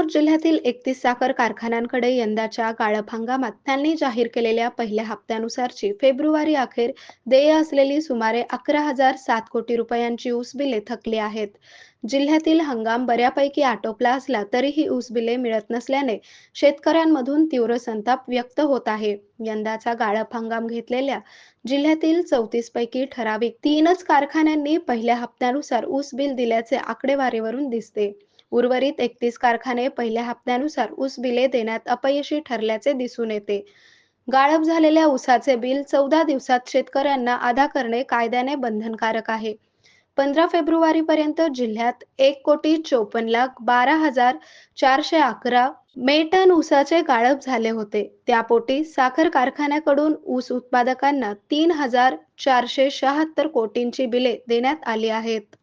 जिल्ह्यातील 31 साखर कारखान्यांकडे यंदाच्या गाळप हंगामात त्यांनी जाहीर केलेल्या पहिल्या हप्त्यानुसारची फेब्रुवारी अखेर देय असलेली सुमारे 11,007 कोटी रुपयांची ऊस बिले थकली आहेत. जिल्ह्यातील हंगाम बऱ्यापैकी आटोपला असला तरीही ऊस बिले मिळत नसल्याने शेतकऱ्यांमधून तीव्र संताप व्यक्त होत आहे. यंदाचा गाळप हंगाम घेतलेल्या जिल्ह्यातील 34 पैकी ठराविक 3च कारखान्यांनी पहिल्या हप्त्यानुसार ऊस बिल दिल्याचे आकडेवारीवरून दिसते. उर्वरित 31 कारखाने पहिल्या हप्त्यानुसार ऊस बिले देण्यात अपयशी ठरल्याचे दिसून येते. गाळप झालेल्या ऊसाचे बिल 14 दिवसात शेतकऱ्यांना अदा करणे कायद्याने बंधनकारक आहे. 15 फेब्रुवारीपर्यंत जिल्ह्यात 1,54,12,411 मेट्रिक टन ऊसाचे गाळप झाले होते. त्यापोटी साखर कारखान्याकडून ऊस उत्पादकांना 3,476 कोटींची बिले देण्यात आली आहेत.